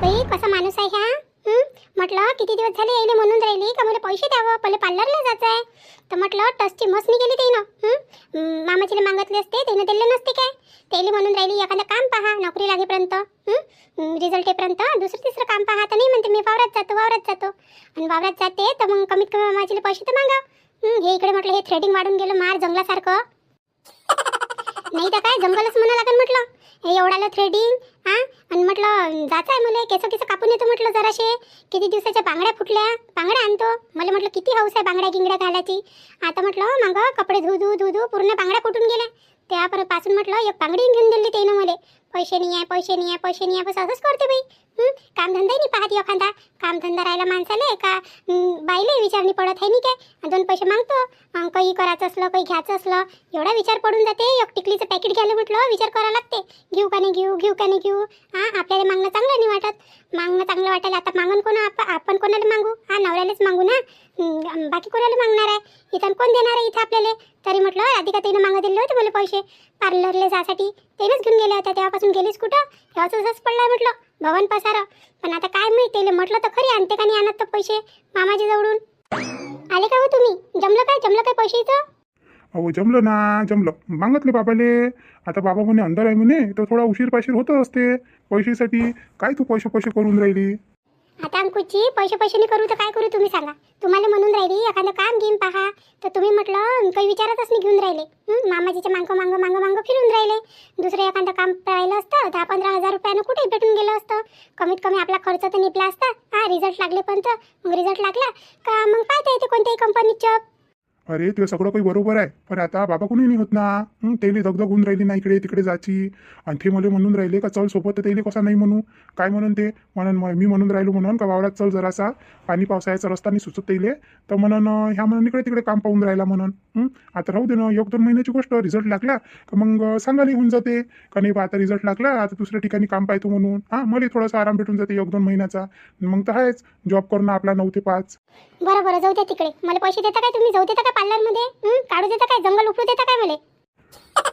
बाई कसा माणूस आहे ह्या. म्हटलं किती दिवस झाले यायले म्हणून राहिली का मला पैसे द्यावं, पहिले पार्लरला जायचं आहे. तर म्हटलं टचची मस्त निघाली त्यानं. मामाजीला मागितले असते त्यानं दिले नसते काय. त्याला म्हणून राहिली एखादं काम पहा नोकरी लागेपर्यंत, रिझल्ट येईपर्यंत दुसरं तिसरं काम पहा. तर नाही म्हणते मी वावरात जातो. आणि वावरात जाते तर मग कमीत कमी मामाजीला पैसे तर मागा. हे इकडे म्हटलं हे थ्रेडिंग वाढून गेलं मार जंगलासारखं. नाही तर काय जंगलच म्हणा लागेल म्हटलं. हे एवढाला थ्रेडिंग आणि म्हटलं जायचं आहे मला केस कापून येतो म्हटलं जराशे. किती दिवसाच्या बांगड्या फुटल्या, बांगड्या आणतो. मला म्हटलं किती हौस आहे बांगड्या गिंगड्या घालायची. आता म्हटलं मागं कपडे धू पूर्ण बांगड्या फुटून गेल्या. त्यापासून म्हटलं एक बांगडी घेऊन दिली त्यानं मला. पैसे नाही आहे बस असंच करते बाई. कामधंदा नाही पाहत एखादा. कामधंदा राहिला माणसाले का बाईले विचारणी पडत आहे नाही काय. 2 पैसे मागतो. काही करायचं असलं काही घ्यायचं असलं एवढा विचार पडून जाते. एक टिकलीचं पॅकेट घ्यायला म्हटलं विचार करावं लागते. घेऊ का नाही घेऊ. आपल्याला मागणं चांगलं नाही वाटत. मागणं चांगलं वाटायला आता मागून आपण कोणाला मागू. नवऱ्यालाच मागू ना. बाकी कोणाला मागणार आहे. इथं कोण देणार आहे इथं आपल्याला. तरी म्हटलं राधिका ताईनं मागं दिले होते मला पैसे पार्लरला जासाठी. तेच घेऊन गेल्या होत्या. तेव्हापासून गेलीच कुठं. तेव्हाच पडलाय म्हटलं भवन पसारा. पण आता काय माहिती त्याला म्हटलं तर खरी आणते का नाही आणत तर पैसे मामाजी जवळून. आले का हो तुम्ही. जमलं काय पैशाचं. अहो जमलं मागितले बाबाले. आता बाबा म्हणे अंदर आहे म्हणे तर थोडा उशीर पाशीर होत असते पैशासाठी. काय तू पैसे करून राहिली. आता अंकुची पैसे नाही करू तर काय करू तुम्ही सांगा. तुम्हाला म्हणून राहिली एखादं काम घेऊन पहा तर तुम्ही म्हटलं काही विचारतच नाही घेऊन राहिले. मामाजीच्या मागं फिरून राहिले. दुसरं एखादं काम राहिलं असतं 10-15 हजार रुपयानं कुठे भेटून गेलं असतं. कमीत कमी आपला खर्च तर निपला असता. रिझल्ट लागले पण तर मग रिझल्ट लागला का मग पाहता येते कोणत्याही कंपनीत जॉब. अरे ते सगळं काही बरोबर आहे पण आता बाबा कोणी नाही होत ना. तेली दगदग होऊन राहिली ना इकडे तिकडे जायची. आणि ते मला म्हणून राहिले का चल सोबत. तर तेली कसा नाही म्हणू. काय म्हणून ते मी म्हणून राहिलो म्हणून का वावरात चल जरासा पाणी पावसाळ्याचा रस्ता नाही सुचत तेले. तर म्हणून ह्या म्हणून इकडे तिकडे काम पाहून राहिला म्हणून. आता राहू दे ना 1-2 महिन्याची गोष्ट. रिझल्ट लागला का मग सांगायला होऊन जाते का नाही बा आता रिझल्ट लागला आता दुसऱ्या ठिकाणी काम पाहतो म्हणून. मला थोडासा आराम भेटून जाते 1-2 महिन्याचा. मग तर आहेच जॉब करणं आपला 9 ते 5. बरं जाऊ द्या तिकडे. मला पैसे देता काय तुम्ही. जाऊ देता का पार्लरमध्ये. काढू देता काय जंगल उपटू देता काय मला.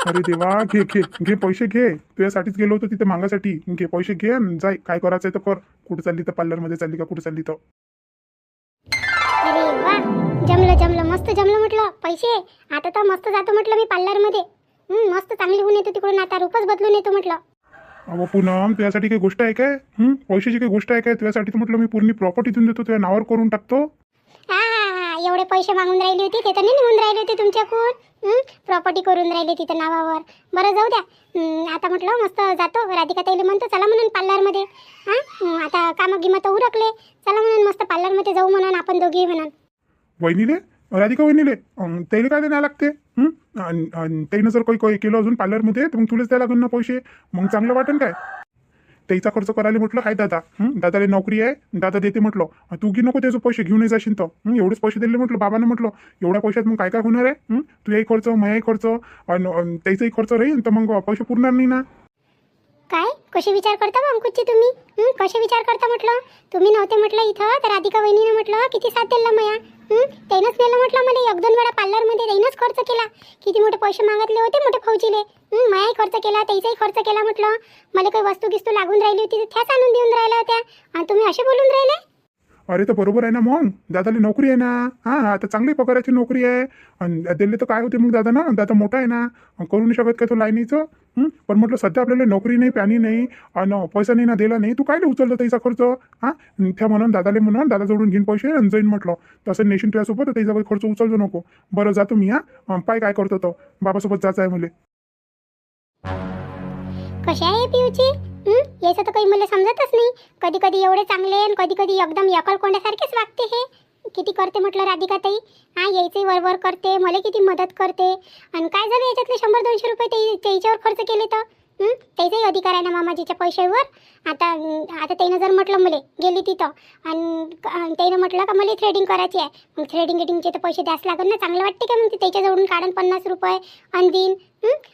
अरे देवा घे पैसे घे. तुझ्यासाठीच गेलो होतो तिथे मागासाठी. घे पैसे घे आणि जाय काय करायचंय तर कर. कुठे चालली तर पार्लरमध्ये चालली का कुठे चालली तर. अरे वा जमलं मस्त जमलं म्हटलं पैसे. आता तर मस्त जातो म्हटलं मी पार्लरमध्ये. मस्त चांगली होऊन येतो तिकडून. आता रूपच बदलून येतो म्हटलं. अहो पूनम तुझ्यासाठी काही गोष्ट आहे काय. पैशाची काही गोष्ट आहे काय. तुझ्यासाठी तर म्हटलं मी पूर्ण प्रॉपर्टी देऊन देतो. तुझ्या नावावर करून टाकतो. एवढे पैसे मागून राहिले होते ते तर नाही निघून राहिले होते तुमच्याकडून. प्रॉपर्टी करून राहिले तिथं नावावर. बरं जाऊ द्या. आता म्हटलं मस्त जातो. राधिका ताईला म्हणतो चला म्हणून पार्लरमध्ये. आता कामं गिमं तर उरकले. चला म्हणून मस्त पार्लरमध्ये जाऊ म्हणून आपण दोघी म्हणून. वहिनीले राधिका वहिनीले त्याला काय द्यायला लागते. त्यानं जर काही केलं अजून पार्लरमध्ये तर मग तुलाच द्यायला लागेल ना पैसे. मग चांगलं वाटेल काय. त्याचा खर्च करायला म्हटलं हाय दादा. दादाला नोकरी आहे. दादा देते म्हटलं. तू घे नको त्याचे पैसे घेऊन जाशील तर. एवढेच पैसे दिले म्हटलं बाबाने. म्हटलं एवढ्या पैशात मग काय होणार आहे. तुझ्याही खर्च माझाही खर्च आणि त्याचाही खर्च राहील तर मग पैसे पुरणार नाही ना. काय कसे विचार करता मग अंकुची तुम्ही. कसे विचार करता म्हटलं. तुम्ही नव्हते म्हटलं इथं तर राधिका वहिनीने म्हटलं किती साथ दिला माया. त्यानंच नेलं म्हटलं मला 1-2 वेळा पार्लरमध्ये. त्यानंच खर्च केला. किती मोठे पैसे मागितले होते मोठे फौजीले. मायाही खर्च केला त्याचाही खर्च केला म्हटलं. मला काही वस्तू लागून राहिली होती तर त्याच आणून देऊन राहिल्या होत्या. आणि तुम्ही असे बोलून राहिले. अरे तर बरोबर आहे ना मग. दादाला नोकरी आहे ना. आता चांगली पगाराची नोकरी आहे. आणि दिल्ली तर काय होते मग दादा ना. दादा मोठा आहे ना. करू नाही शकत का तो लाईनीचं. पण म्हटलं सध्या आपल्याला नोकरी नाही पाणी नाही आणि पैसा नाही ना दिला नाही. तू काय उचललं त्याचा खर्च. त्या म्हणून दादाले म्हणून दादा जोडून घेईन पैसे आणि जाईन म्हटलं. तसं नेशन तुझ्यासोबत त्याचा काही खर्च उचलतो नको. बरं जातो मी. पाय काय करतो तो. बाबासोबत जायचं आहे मला. कशा आहे पिऊची. याचं तर काही मला समजतच नाही. कधी कधी एवढे चांगले आणि कधी कधी एकदम एकलकोंड्यासारखेच वागते हे. किती करते म्हटलं राधिका ताई. यायचे वरवर करते. मला किती मदत करते. आणि काय झालं याच्यातले 100-200 रुपये त्याच्यावर खर्च केले तर. त्याचाही अधिकार आहे ना मामाजीच्या पैशावर. आता त्यानं जर म्हटलं मला गेली तिथं आणि त्यानं म्हटलं का मला थ्रेडिंग करायची आहे. मग थ्रेडिंगचे तर पैसे द्यास लागेल ना. चांगलं वाटते का मग ते त्याच्याजवळून काढून 50 रुपये आणि देईन.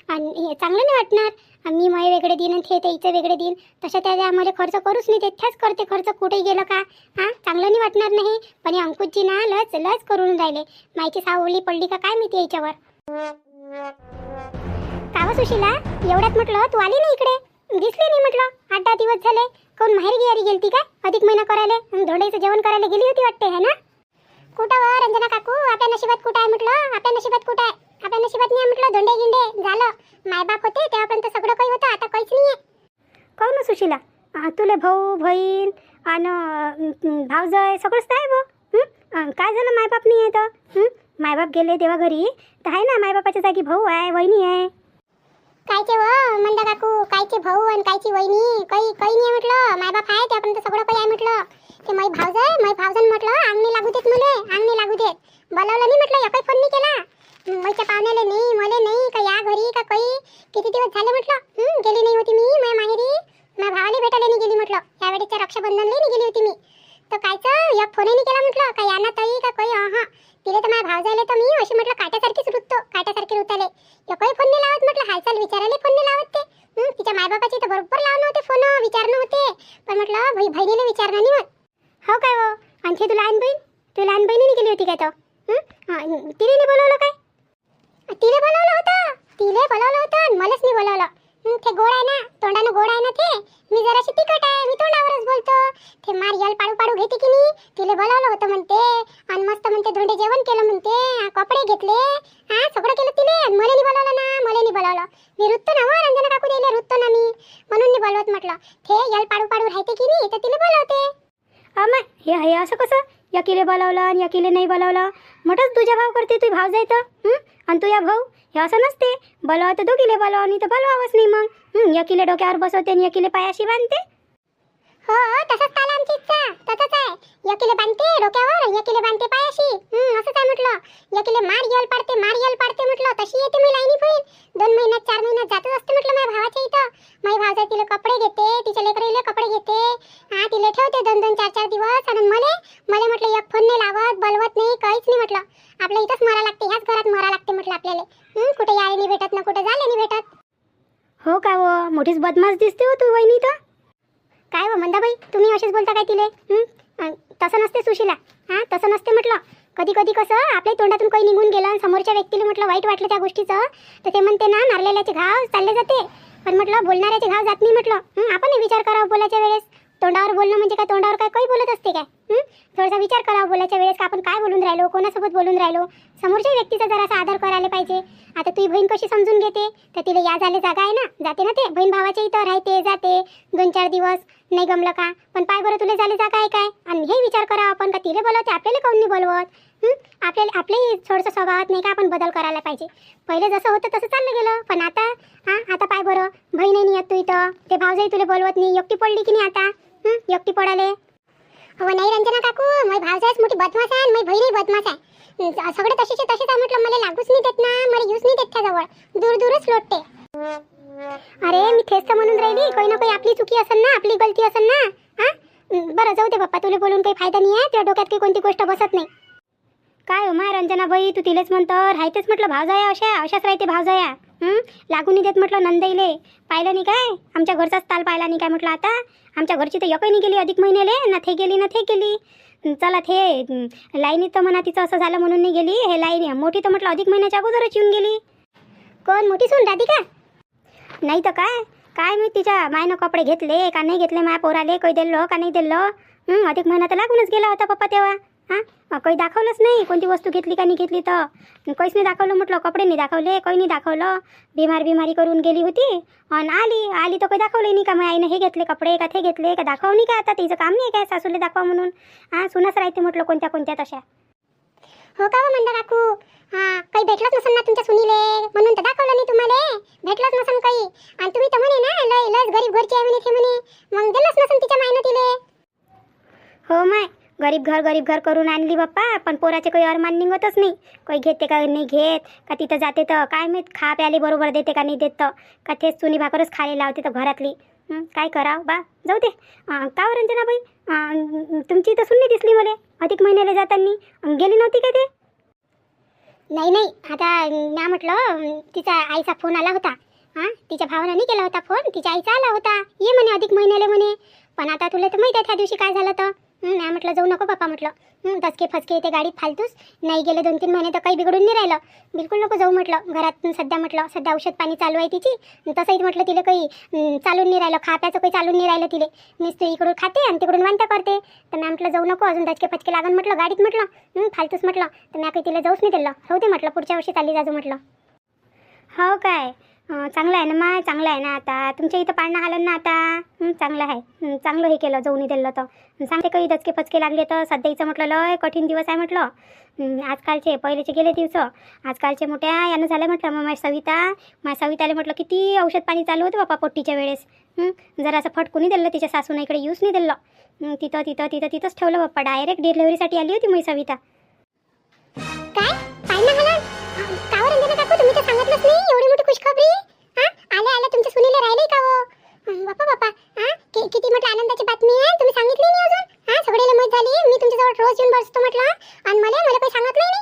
आणि हे चांगलं नाही वाटणार. मी माझे वेगळे देईन आणि ते त्याचं वेगळे देईन. तसं त्या आम्हाला खर्च करूच नाही. त्याच करते खर्च कुठेही गेलं का. चांगलं नाही वाटणार नाही. पण हे अंकुशजी ना लच करून राहिले. माहिती सावली पडली का काय माहिती याच्यावर. का व सुशीला एवढ्यात म्हटलं तू आली नाही इकडे. दिसली नाही म्हटलं. 8-10 दिवस झाले. कोण माहेर गियारी गेलती काय अधिक महिना करायला धोंड्याचं जेवण करायला गेली होती वाटते है ना? कुठं व रंजना काकू, आपल्या नशिबात कुठं आहे म्हटलं, आपल्या नशिबात कुठं आहे, आपल्या नशिबात नाही म्हटलं. धोंडे गिंडे झालं, मायबाप होते तेव्हापर्यंत सगळं काही होतं, आता काहीच नाही आहे. काहून ना सुशीला, तुले भाऊ बहीण आणि भावजय सगळंच आहे भाऊ. काय झालं मायबाप नाही आहे तर? मायबाप गेले तेव्हा घरी तर आहे ना, मायबापाच्या जागी भाऊ आहे, वहिनी आहे. कायचे व मंदा काकू, कायचे भाऊ आणि कायची वहिनी, काही काही नाही म्हटलं. मायबाप आहे त्यापर्यंत सगळं काही आहे म्हटलं. ते मै भावजन म्हटलं अंगणी लागू देत मुले, अंगणी लागू देत. बोलावलं नाही म्हटलं, काही फोन नाही केला मैच्या पाहुण्याला, नाही मले नाही का या घरी का काही. किती दिवस झाले म्हटलं गेली नाही होती मी माझ्या माहेरी, माझ्या भावाला भेटायला नाही गेली म्हटलं. यावेळेच्या रक्षाबंधनला नाही गेली होती मी. तर कायचं एक फोनही नाही केला म्हटलं, का याना ताई का काही. तिला तर माझ्या भावजायला तर मी अशी म्हटलं काट्यासारखीच रुततो, काट्यासारखी रुताले. काही फोन नाही लावत म्हटलं, हालचाल विचारायला फोन नाही लावत ते. तिच्या मायबापाची तर बरोबर लावणं होते, फोन विचारणं होते, पण म्हटलं बहिणीला विचारणं नाही होत. हो काय हो, आणखी तुला लहान बहिणीने गेली होती काय तो? तिने नाही बोलवलं काय? तिने बोलवलं होतं आणि मलाच नाही बोलवलं. ते गोड आहे ना, तोंडानं गोड आहे ना ते, मी जराशी तिखट आहे, मी तोंडावरच बोलतो. ते मार यल पाडू घेते की नाही, तिला बोलावलं होतं म्हणते आणि मस्त म्हणते धोंडे जेवण केलं म्हणते, कपडे घेतले, सगळं केलं तिने. मला नाही बोलावलं ना, मला नाही बोलावलं. मी रुततो ना हो रंजना काकू, द्यायला रुततो ना मी, म्हणून नाही बोलवत म्हटलं. ते यल पाडू राहते की नाही तर तिला बोलावते. हे असं कसं, यकीले बोलावलं आणि यकीले नाही बोलावलं? मोठंच तुझ्या भाव करते, तू भाव जायचं आणि तुझ्या भाऊ हे असं नसते. बोलावं तर दोघीले बोलावं, नाही तर बोलवावंच नाही. मग यकीले डोक्यावर बसवते आणि यकीले पायाशी बांधते. हो तसंच चाललं आमची इच्छा, तसंच आहे. यकीले बांधते डोक्यावर, यकीले बांधते पायाशी, असंच आहे म्हटलं. यकीले मार यल पाडते म्हटलं. तशी येते मी लाईनी होईल, 2 महिन्यात 4 महिन्यात जातच असते म्हटलं माझ्या भावाच्या इथं. माझी भावजा तिला कपडे घेते, तिच्या लेकरीला कपडे घेते, तिला ठेवते 2-2 4-4 दिवस. आणि मला म्हटलं एक फोन नाही लावत, बोलवत नाही, काहीच नाही म्हटलं. आपल्या इथंच मरा लागते, ह्याच घरात मरा लागते म्हटलं आपल्याला. कुठे यायला नाही भेटत ना कुठे जायला नाही भेटत. हो का हो, मोठीच बदमाश दिसते हो तू वहिनी तर. काय हो मंदाबाई, तुम्ही असेच बोलता काय तिले? तसं नसते सुशीला, तसं नसते म्हटलं. कधी कधी कसं आपल्या तोंडातून काही निघून गेलं आणि समोरच्या व्यक्तीला म्हटलं वाईट वाटलं त्या गोष्टीचं, तर ते म्हणते ना मारलेल्याचे घाव चालले जाते, पण म्हटलं बोलणाऱ्याचे घाव जात नाही म्हटलं. आपण विचार करावा बोलायच्या वेळेस. तोंडावर बोलणं म्हणजे काय, तोंडावर काय काही बोलत असते काय? थोडासा विचार करावा बोलायच्या वेळेस, का आपण काय बोलून राहिलो, कोणासोबत बोलून राहिलो. समोरच्या व्यक्तीचा जरासा आदर करायला पाहिजे. आता तुझी बहीण कशी समजून घेते, तर तिला या झाले जागा आहे ना, जाते ना ते बहीण भावाच्या इथं राहते, जाते 2-4 दिवस, नाही गमलं का. पण पाय बरं तुला झाले जागा आहे काय? आणि हे विचार करा आपण, का तिला बोलवते आपल्याला काऊन नाही बोलवत. आपल्याही थोडंसं स्वभावात नाही का आपण बदल करायला पाहिजे. पहिले जसं होतं तसं चाललं गेलं, पण आता पाय बरं बहीण नाही येत तू इथं, ते भावजाई तुला बोलवत नाही, एकटी पडली की नाही आता, एकटी पडाले. हो नाही रंजना काकू, माझी भावजाईच मोठी बदमाश आहे आणि माझी बहीणही बदमाश आहे. सगळे तसेच आहे म्हटलं. मला लागूच नाही देत ना, मला यूज नाही देत त्याजवळ, दूरच लोटते. अरे मी तेच तर म्हणून राहिली, काही ना काही आपली चुकी असेल ना, आपली गलती असेल ना. बरं जाऊ दे बाप्पा, तुला बोलून काही फायदा नाही आहे, तुझ्या डोक्यात काही कोणती गोष्ट बसत नाही. काय हो माय रंजना बाई, तू तिलेच म्हणतो राहतेच म्हटलं. भावजाया अशाच राहते भावजाया. लागून नाही देत म्हटलं नंदाईले. पाहिलं नाही काय, आमच्या घरचाच ताल पाहिला नाही काय म्हटलं. आता आमच्या घरची तर एकही नाही गेली अधिक महिन्याले, ना थे गेली. चला ते लाईनीत तर म्हणा तिचं असं झालं म्हणून नाही गेली. हे लाईन मोठी तर म्हटलं अधिक महिन्याच्या अगोदरच येऊन गेली. कोण मोठी सून राधिका? नाही तर काय मी तिच्या मायनं कपडे घेतले का नाही घेतले, माया पोराले काही दिलं का नाही दिलं. अधिक महिना तर लागूनच गेला होता पप्पा तेव्हा. काही दाखवलंच नाही, कोणती वस्तू घेतली का नाही घेतली तर काहीच नाही दाखवलं म्हटलं. कपडे नाही दाखवले, काही नाही दाखवलं. बिमारी करून गेली होती आणि आली तर काही दाखवले नाही का मग आईनं हे घेतले कपडे का ते घेतले का, दाखव नाही का. आता तिचं काम नाही काय सासूले दाखवा म्हणून. सुनच राहते म्हटलं कोणत्या तशा. हो का म्हणता काकू, काही भेटलंच नसेल ना तुमच्या सुनीले, म्हणून तर दाखवलं नाही तुम्हाला. भेटलंच नसेल काही, आणि तुम्ही तर म्हणे ना लस गरीब घरची आहे म्हणे, ते म्हणे मग दिलंच नसेल तिच्या मायनं तिले. हो माय, गरीब घर करून आणली बाप्पा, पण पोराचे काही अरमान निघतच नाही. काही घेते का नाही घेत, का तिथं जाते तर काय माहीत खा प्याले बरोबर देते का नाही देत, तर का तेच चुनी भाकरच खायला लावते तर घरातली. काय करावं बा, जाऊ दे. का रंजनाबाई, तुमची तर सुन्नी दिसली मला अधिक महिन्याला जाताना, गेली नव्हती का ते? नाही आता ना म्हटलं, तिचा आईचा फोन आला होता. तिच्या भावानं नाही केला होता फोन, तिच्या आईचा आला होता, ये म्हणे अधिक महिन्याला म्हणे. पण आता तुला तर माहिती आहे त्या दिवशी काय झालं तर. मी म्हटलं जाऊ नको बापा म्हटलं. दसके फसके ते गाडीत फालतूस, नाही गेले 2-3 महिने तर काही बिघडून नाही राहिलं. बिलकुल नको जाऊ म्हटलं. घरात सध्या औषध पाणी चालू आहे तिची. तसंही म्हटलं तिला काही चालून नाही राहिलं, खाप्याचं काही चालून नाही राहिलं तिले. नुसतं इकडून खाते आणि तिकडून वांत्या करते. तर मी म्हटलं जाऊ नको, अजून दचके फचके लागन म्हटलं गाडीत म्हटलं. फालतूस म्हटलं. तर मी काही तिला जाऊच नाही दिलं. राहू दे म्हटलं, पुढच्या वर्षी चालली जाजू म्हटलं. हो काय, चांगलं आहे ना माय, चांगलं आहे ना. आता तुमच्या इथं पाळणं हालन ना आता. चांगलं आहे, चांगलं हे केलं जाऊन दिलं तर. सांगते काही दचके फचके लागले तर सध्याचं म्हटलं लय कठीण दिवस आहे म्हटलं. आजकालचे पहिलेचे गेले दिवस, आजकालचे मोठ्या यानं झालं म्हटलं. मग माझ्या सविताला म्हटलं किती औषध पाणी चालू होतं बापा पोट्टीच्या वेळेस. जरा असं फटकूनही दिलं, तिच्या सासूनं इकडे यूज नाही दिलं. तिथंच ठेवलं बाप्पा. डायरेक्ट डिलिव्हरीसाठी आली होती माझी सविता. काय पाळणं हालन कावर अंजना काकू, तुम्ही तर सांगितलंच नाही एवढी मोठी खुशखबरी. आल्या तुमच्या सुनीला राहिलंय का हो बापा. किती म्हटलं आनंदाची बातमी आहे, तुम्ही सांगितली नाही अजून. सगळ्याला माहित झाली. मी तुमच्याजवळ रोज येऊन बसतो म्हटलं आणि मला काही सांगितलं नाही.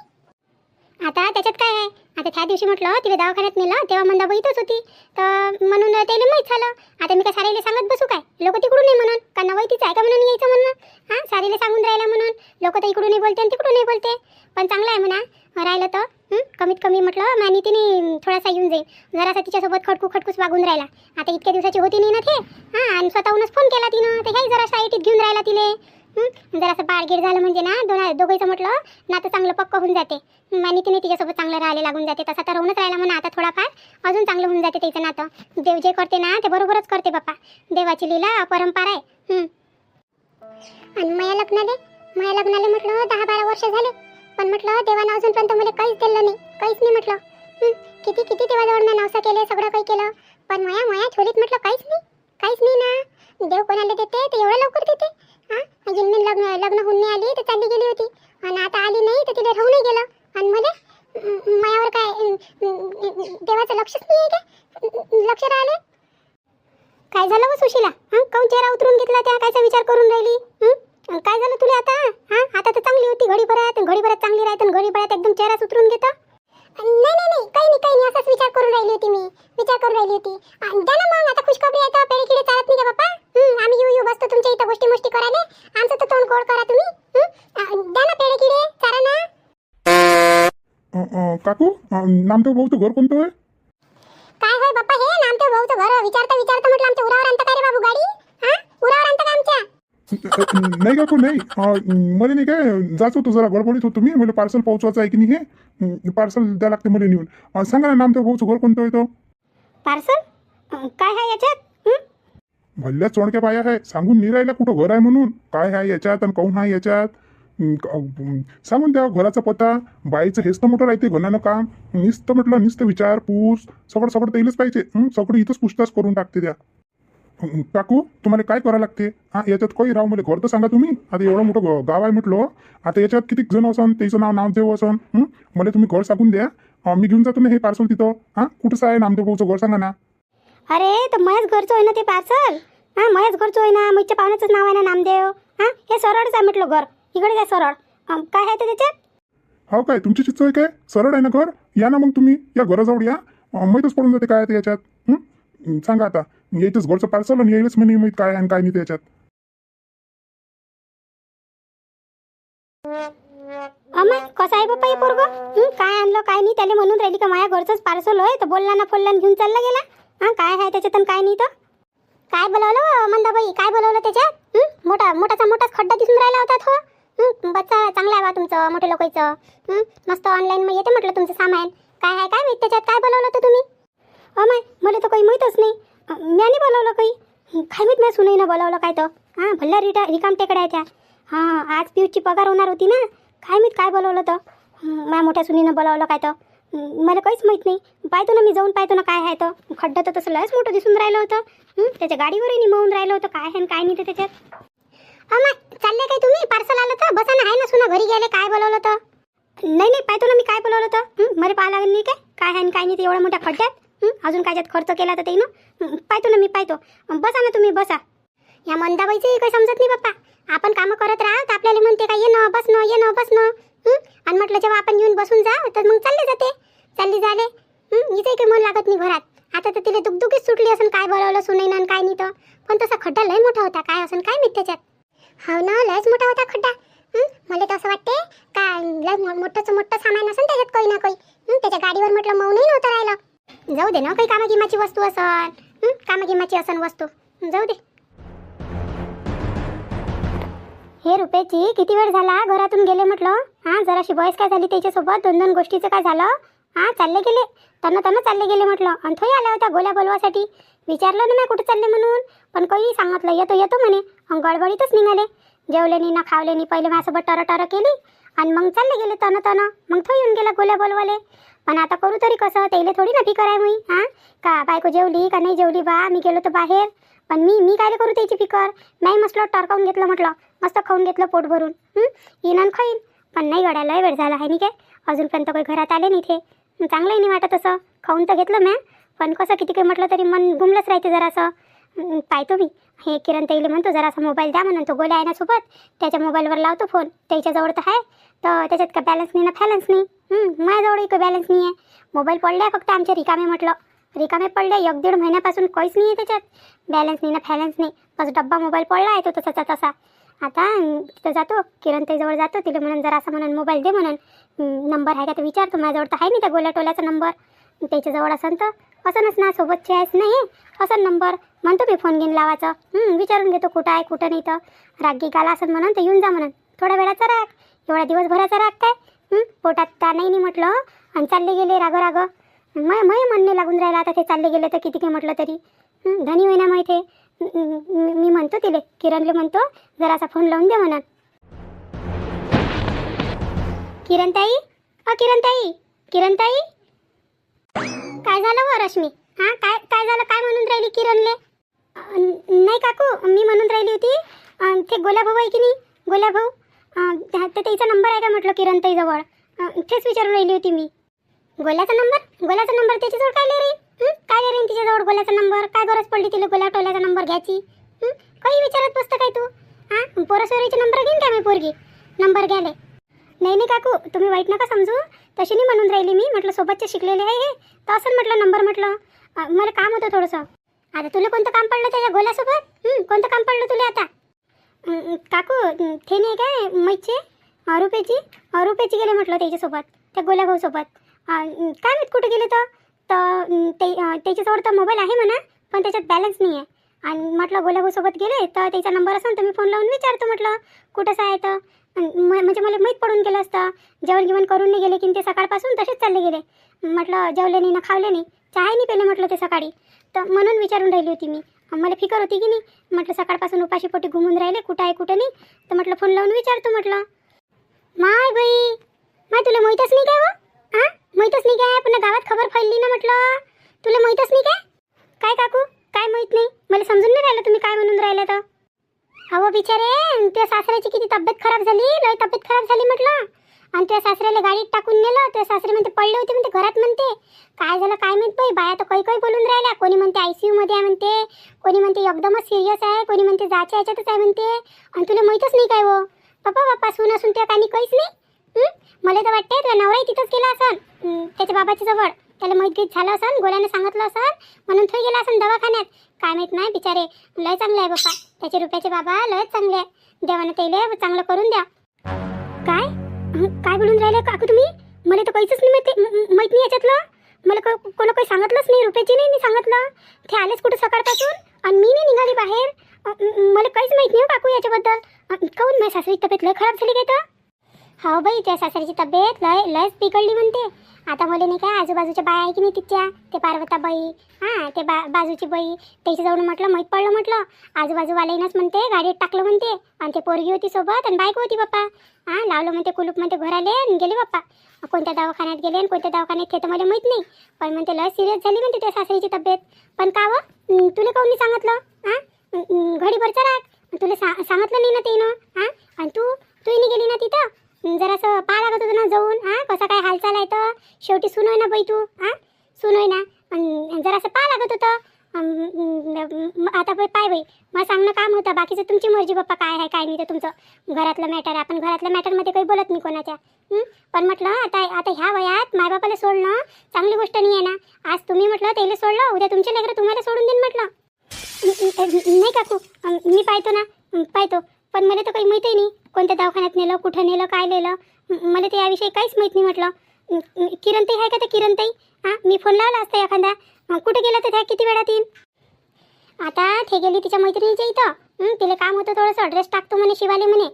आता त्याच्यात काय आहे, आता त्या दिवशी म्हटलं तिला दवाखान्यात नेलं तेव्हा मंदाबाई इथंच होती, तर म्हणून त्याला माहीत झालं. आता मी काय सारीला सांगत बसू काय, लोक तिकडून नाही म्हणून का नवई तिचं आहे का म्हणून यायचं म्हणून. सारीला सांगून राहिला म्हणून लोक तर इकडूनही बोलते आणि तिकडूनही बोलते. पण चांगलं आहे म्हणा, राहिलं तर कमीत कमी म्हटलं मानी तिने थोडासा येऊन जाईल. जरासा तिच्यासोबत खटकूस वागून राहिला. आता इतक्या दिवसाची होती नाही ना ते. आणि स्वतःहूनच फोन केला तिनं, तर ह्याही जरा साईटीत घेऊन राहिला तिले. जरासं बाळगीर झालं म्हणजे ना दोघांचं म्हटलं नातं चांगलं पक्क होऊन जाते. मानी तिने तिच्यासोबत चांगलं राहायला लागून जाते. तसा तर राहूनच राहिला म्हणा, आता थोडाफार अजून चांगलं होऊन जाते त्याचं नातं. देव जे करते ना ते बरोबरच करते बाप्पा. देवाची लीला अपरंपार आहे. आणि माझ्या लग्नाला म्हटलं 10-12 वर्ष झाले, पण म्हटलं देवानं अजूनपर्यंत मला काहीच दिलं नाही, काहीच नाही म्हटलं. किती देवाजवळ मी नवसा केले, सगळं काही केलं, पण माया छोलीत म्हटलं काहीच नाही ना. देव कोणाला देते ते एवढं लवकर देते. अजून मी लग्न होऊन नाही आली तर चालली गेली होती, आणि आता आली नाही तर तिला राहू नाही गेलं. आणि मला मायावर काय देवाचं लक्षच नाही आहे का, लक्ष राहिले. काय झालं व सुशीला, काऊन चेहरा उतरून घेतला, त्या कायचा विचार करून राहिली. काय झालं तुला आता. आता तर चांगली होती, घडीभरात चांगली राहते, घडीभरात एकदम चेहराच उतरून घेतो. नाही काही नाही असाच विचार करून राहिली होती मी. द्या ना मग, आता खुशखबरी आहे तर पेढे खिडे चालत नाही का बाप्पा. आम्ही येऊ बसतो तुमच्या इथं गोष्टी करायला. आमचं तर तोंड गोड करा तुम्ही. द्या ना पेढे खिडे, चारा ना. काकू, नामदेव भाऊचं घर कोणतं आहे? काय होय बाप्पा हे नामदेव भाऊचं घर विचारता म्हटलं आमच्या उरावर आणता का रे बाबू गाडी. उरावर आणता का आमच्या. नाही काकू नाही, मला नाही काय जायचं होतं, जरा गडबडीत होतो मी. मला पार्सल पोहोचवायचं आहे की नाही, हे पार्सल द्या लागते मला नेऊन. सांगा ना नामदेव भाऊचं घर कोणतं आहे? तो पार्सल काय आहे याच्यात. भल्ल्या चोणक्या बाया आहे, सांगून नाही राहिल्या कुठं घर आहे म्हणून. काय आहे याच्यात आणि काऊन आहे याच्यात सांगून द्या. घराचा पत्ता बाईचं हेच तर मोठं राहते घरानं काम. नुसतं विचारपूस सगळं तेलच पाहिजे. सगळं इथंच पूछताछ करून टाकते त्या. काकू तुम्हाला काय करावं लागते. याच्यात काही राव मला घर तर सांगा तुम्ही. आता एवढं मोठं गाव आहे म्हटलं, आता याच्यात किती जण असन, त्याचं नामदेव असन. मला तुम्ही घर सांगून द्या, मी घेऊन जातो ना हे पार्सल तिथं. कुठंच आहे नामदेव भाऊचं घर सांगा ना. अरे तर मयाच घरचं आहे ना ते पार्सल. मयाच घरचं आहे ना, मैच्या पाहुण्याचंच नाव आहे ना नामदेव. हे सरळच आहे म्हटलं घर, इकडे काय सरळ. काय आहे त्याच्यात. हो काय तुमची चित्त आहे काय, सरळ आहे ना घर. या ना मग तुम्ही, या घराजवळ या, माहीतच पडून जाते काय आहे याच्यात. सांगा आता, यायचंच घरचं पार्सल आणि यायलाच म्हणे माहीत काय आणि काय नाही त्याच्यात. अमाय कसं आहे बाप्पा हे पोरग. काय आणलं काय नाही, त्याला म्हणून राहिली का माझ्या घरचंच पार्सल होय, तर बोलला ना घेऊन चालला गेला. काय आहे त्याच्यात आणि काय नाही. तर काय बोलवलं मंदाबाई, काय बोलवलं त्याच्यात. मोठाच खड्डा दिसून राहिला होता तो. बच्चा चांगला आहे बा तुमचं, मोठे लोकांचं. मस्त ऑनलाईन मग येते म्हटलं तुमचं सामान. काय आहे काय माहित त्याच्यात, काय बोलवलं होतं तुम्ही. अमाय मला तर काही माहीतच नाही. मी नाही बोलवलं काही. काय माहीत मी सुनाईनं बोलावलं काय तर. भल्ला रिकाम टेकडा आहे त्या. आज पियूची पगार होणार होती ना, काय माहीत काय बोलवलं तर. माझ्या मोठ्या सुनीनं बोलावलं काय तर मला काहीच माहीत नाही. पाहतो ना मी जाऊन पाहतो ना काय आहे तर. खड्डा तर तसं लयच मोठं दिसून राहिलं होतं. त्याच्या गाडीवरही निमवून राहिलं होतं. काय आहे काय नाही ते त्याच्यात. अमाय चालले काय तुम्ही, पार्सल आलं तर बसा ना, आहे ना सुना घरी गेले. काय बोलवलं तर. नाही पाहतो ना मी काय बोलवलं तर. मला पाहा लागेल नाही काय आहे काय नाही ते एवढ्या मोठ्या खड्ड्यात. अजून काय खर्च केला तर ते ना. पाहतो ना मी पाहतो. बसा ना तुम्ही बसा. या मंदाबाईचं काही समजत नाही बाप्पा. आपण कामं करत राहत आपल्याला म्हणते का ये न बस न. आणि म्हटलं जेव्हा आपण येऊन बसून जा तर मग चालली झाले. हिचंही काही मन लागत नाही घरात. आता तर तिला दुगदुगीच सुटली असून काय बोलावलं सुनाईनं आणि काय नाही तर. पण तसा खड्डा लय मोठा होता, काय असून काय माहित त्याच्यात. हाव ना, लयच मोठा होता खड्डा. मला तर असं वाटते का लय मोठंच मोठं सामान असेल त्याच्यात काही ना काही. त्याच्या गाडीवर म्हटलं मऊ नाही नव्हतं राहिलं. जाऊ दे ना, काही कामागिमाची वस्तू असन. कामागिमाची असन वस्तू, जाऊ दे. हे रुपेची किती वेळ झाला घरातून गेले म्हटलं. जराशी बॉयस काय झाली त्याच्यासोबत, 2-2 गोष्टीचं काय झालं. चालले गेले, तन चालले गेले म्हटलं. आणि थोडी आल्या होत्या गोल्या बोलवासाठी. विचारलं ना मी कुठे चालले म्हणून, पण काही सांगितलं येतो म्हणे. गडबडीतच निघाले. जेवले नाही ना खावले नाही, पहिले माझ्यासोबत टर केली आणि मग चालले गेले तन. मग तो येऊन गेला गोल्या बोलवाले. पण आता करू तरी कसं, त्याला थोडी ना फिकर आहे मी. का बायको जेवली का नाही जेवली बा, मी गेलो तर बाहेर. पण मी काय करू त्याची फिकर. नाही मस्त टरकावून घेतलं म्हटलं, मस्त खाऊन घेतलं पोट भरून. येईन आणि खाईन. पण नाही गड्याला वेळ झाला आहे नाही काय, अजूनपर्यंत काही घरात आले नाही ते. चांगलंही नाही वाटत असं. खाऊन तर घेतलं म्या, पण कसं किती काही म्हटलं तरी मन गुमलंच राहते जरासं. पाहतो मी हे किरण ताईले म्हणतो जरासा मोबाईल द्या म्हणून. तो गोल्या आहे ना सोबत, त्याच्या मोबाईलवर लावतो फोन. त्याच्याजवळ तर आहे, तर त्याच्यात का बॅलन्स नाही ना फॅलन्स नाही. माझ्याजवळही काही बॅलन्स नाही आहे. मोबाईल पडला आहे फक्त आमच्या रिकामे म्हटलं. रिकामे पडले 1-1.5 महिन्यापासून काहीच नाही आहे त्याच्यात. बॅलन्स नाही ना फॅलन्स नाही, बस डब्बा मोबाईल पडला आहे तो तसाचा तसा. आता तिथं जातो, किरण ताईजवळ जातो, तिला म्हणून जरासा म्हणून मोबाईल दे म्हणून. नंबर आहे का ते विचारतो. माझ्याजवळ तर आहे नाही त्या गोल्या टोल्याचा नंबर. त्याच्याजवळ असन तर असनच ना, सोबतची आहेस नाही असन नंबर. म्हणतो मी फोन घेऊन लावायचं. विचारून घेतो कुठं आहे कुठं नाही. तर रागी गाला असं म्हणून तर येऊन जा म्हणून. थोड्या वेळाचा राग, एवढ्या दिवसभराचा राग काय. पोटात त्या नाही म्हटलं आणि चालले गेले राग. मय म्हणणे लागून राहिला आता ते चालले गेले तर किती काही म्हटलं तरी. धनी होईना माहिती. मी म्हणतो तिले, किरणले म्हणतो जरासा फोन लावून दे म्हणून. किरण ताई काय झालं व रश्मी. काय झालं, काय म्हणून राहिली किरणले. नाही काकू, मी म्हणून राहिली होती ते गोल्या भाऊ आहे की नाही, गोल्या भाऊ, तर त्याचा नंबर आहे का म्हटलं किरण ताईजवळ. तेच विचारून राहिली होती मी. गोल्याचा नंबर त्याच्याजवळ काय रे तिच्याजवळ गोल्याचा नंबर. काय गरज पडली तिला गोल्या टोल्याचा नंबर घ्यायची. काही विचारत बसतं काय तू. पोरसोरीचे नंबर घेईन काय मी पोरगी नंबर घ्यायला. नाही काकू, तुम्ही वाईट नका समजू. तशी नाही म्हणून राहिली मी. म्हटलं सोबतचे शिकलेले आहे हे, तर असं म्हटलं नंबर म्हटलं. मला काम होतं थोडंसं. आता तुला कोणतं काम पडलं त्याच्या गोल्यासोबत. कोणतं काम पडलं तुला आता. काकू ते नाही काय मैचे रुपेची गेले म्हटलं त्याच्यासोबत, त्या गोल्या भाऊसोबत. काय माहीत कुठे गेले तर त्याच्याजवळ तर मोबाईल आहे म्हणा, पण त्याच्यात बॅलन्स नाही आहे. आणि म्हटलं गोल्या भाऊसोबत गेले तर त्याचा नंबर असेल तर मी फोन लावून विचारतो म्हटलं कुठंच आहे तर. म्हणजे मला माहीत पडून गेलं असतं. जेवण करून नाही गेले की ते सकाळपासून तसेच चालले गेले. म्हटलं जेवले नाही ना खावले नाही, चहा नाही पेले म्हटलं ते सकाळी. तर म्हणून विचारून राहिली होती मी. मला फिकर होती की नाही. म्हटलं सकाळपासून उपाशी पोटी घुमून राहिले, कुठं आहे कुठं नाही. तर म्हटलं फोन लावून विचारतो म्हटलं. माय तुला माहीतच नाही काय व. माहीतच नाही काय, पुन्हा गावात खबर फैलली ना म्हटलं. तुला माहीतच नाही काय काकू, काय माहीत नाही. मला समजून नाही राहिलं तुम्ही काय म्हणून राहिलं तर. अहो बिचारे, त्या सासऱ्याची किती तब्येत खराब झाली, लय तब्येत खराब झाली म्हटलं. आणि त्या सासऱ्याला गाडीत टाकून नेलं. त्या सासरे म्हणते पडले होते म्हणते घरात म्हणते. काय झालं काय माहीत बाई. बाया तर काही बोलून राहिल्या. कोणी म्हणते ICU मध्ये आहे म्हणते, कोणी म्हणते एकदमच सिरियस आहे, कोणी म्हणते जायच्या ह्याच्यातच आहे म्हणते. आणि तुला माहीतच नाही काय हो. बाप्पा सून असून त्या काही काहीच नाही. मला तर वाटते तुला नवराही तिथंच गेला असन त्याच्या बाबाच्या जवळ. त्याला माहीत झालं असन, गोल्यानं सांगितलं असन म्हणून तो गेला असन दवाखान्यात. काय माहीत नाही बिचारे. लय चांगले आहे बाप्पा त्याचे रुपयाचे बाबा, लयच चांगले आहे. देवानं त्याला चांगलं करून द्या. काय बोलून राहिले काकू तुम्ही. मला तर काहीच नाही माहीत नाही याच्यातलं. मला कोणा काही सांगितलंच नाही. रुपयाची नाही मी सांगितलं. ते आलेच कुठं सकाळपासून आणि मी नाही निघाली बाहेर. मला काहीच माहीत नाही काकू याच्याबद्दल. काहून माझ्या सासरीची तब्येत लय खराब झाली काय तर. हो बाई, त्या सासरीची तब्येत लयच बिघडली म्हणते. आता मला नाही काय आजूबाजूच्या बाया आहे की नाही तिच्या, ते पार्वताबाई, ते बाजूची बाई, त्याच्याजवळ म्हटलं माहीत पडलं म्हटलं. आजूबाजूवाल्यानंच म्हणते गाडीत टाकलं म्हणते. आणि ते पोरगी होती सोबत आणि बायको होती बाप्पा. लावलं म्हणते कुलूप म्हणते घर आले आणि गेले बाप्पा. कोणत्या दवाखान्यात गेले आणि कोणत्या दवाखान्यात ते तर मला माहीत नाही. पण म्हणते लय सिरियस झाली म्हणते त्या सासरीची तब्येत. पण का व तुला काहून नाही सांगितलं. घडीभरचा राग तुला सांगितलं नाही ना तिनं. आणि तू नाही गेली ना तिथं. जरासं पाहा लागत होतं ना जाऊन. कसा काय हालचाल आहे तर. शेवटी सुनोय ना बाई तू. सुनोय ना. जरासं पाहा लागत होतं. आता पाय बाई, मला सांगणं काम होतं. बाकीचं तुमची मर्जी बाप्पा, काय आहे काय नाही ते तुमचं घरातलं मॅटर. आपण घरातल्या मॅटरमध्ये काही बोलत नाही कोणाच्या. पण म्हटलं आता ह्या वयात मायबापाला सोडणं चांगली गोष्ट नाही आहे ना. आज तुम्ही म्हटलं त्याला सोडलं, उद्या तुमचे लेकरं तुम्हाला सोडून देईन म्हटलं. नाही काकू, मी पाहतो ना. पण मला तर काहीच माहीत नाही म्हटलं. किरणताई आहे का त्या किरणताई? हां, मी फोन लावला असता एखादा. कुठे गेला तर त्या किती वेळात येईल? आता ते गेली तिच्या मैत्रिणीच्या इथं. तिला काम होतं थोडंसं, ड्रेस टाकतो म्हणे शिवाले म्हणे.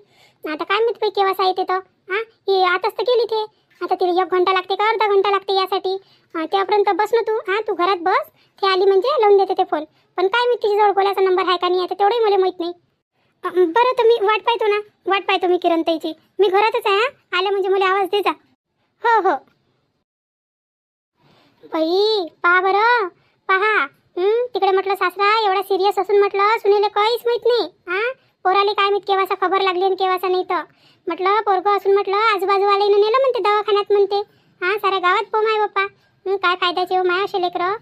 आता काय माहीत बाई केव्हा येते तर. हां, ही आताच तर गेली ते. आता तिला 1 घंटा लागते का अर्धा घंटा लागते यासाठी? त्यापर्यंत बस ना तू. हां, तू घरात बस. ते आली म्हणजे लावून देते ते फोन. पण काय मी तिच्याजवळ बोलायचा नंबर आहे का नाही आहे तेवढंही मला माहीत नाही. बरं तर मी वाट पाहतो ना, वाट पाहतो मी किरणताईची. मी घरातच आहे. हां, आल्या म्हणजे मला आवाज दे जा. हो हो. बाई पहा बरं, पहा. तिकडे म्हटलं सासरा एवढा सिरियस असून म्हटलं सुनेला काहीच माहीत नाही. हां, पोराले काय माहीत केव्हाचा खबर लागली आणि केव्हाचा नाही तर. म्हटलं पोरगं असून म्हटलं आजूबाजूवाल्यानं नेलं म्हणते दवाखान्यात म्हणते. हां, साऱ्या गावात पोम आहे बाप्पा. काय फायद्याचे हो माय असे लेकरं.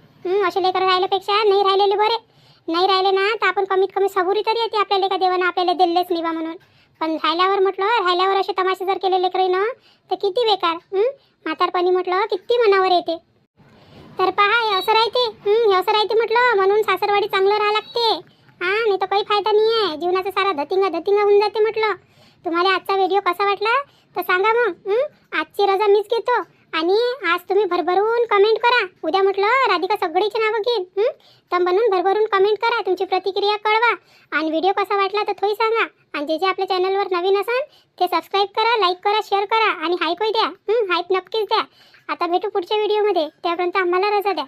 असे लेकरं राहिल्यापेक्षा नाही राहिलेले बरे. नाही राहिले ना तर आपण कमीत कमी सबुरी तरी येते आपल्याला का देवानं आपल्याला दिलेच नाही बा म्हणून. पण राहिल्यावर असे तमाशे जर केले लेकरं ना तर किती बेकार. म्हातारपणी म्हटलं किती मनावर येते. तर पहा हे असं राहते. हे असं राहते म्हटलं, म्हणून सासरवाडी चांगलं राहा लागते. हां, नाही तर काही फायदा नाही आहे. जीवनाचा सारा धतिंगा होऊन जाते म्हटलं. तुम्हाला आजचा व्हिडिओ कसा वाटला तर सांगा मग. आजची रजा मीच घेतो आणि आज तुम्ही भरभरून कमेंट करा. उद्या म्हटलं राधिका सगळीची नावं घेईन. तर म्हणून भरभरून कमेंट करा, तुमची प्रतिक्रिया कळवा आणि व्हिडिओ कसा वाटला तर थोडी सांगा. आणि जे आपल्या चॅनलवर नवीन असाल ते सबस्क्राईब करा, लाईक करा, शेअर करा आणि हाईपही द्या. हाईप नक्कीच द्या. आता भेटू पुढच्या व्हिडिओमध्ये. त्यापर्यंत आम्हाला रजा द्या.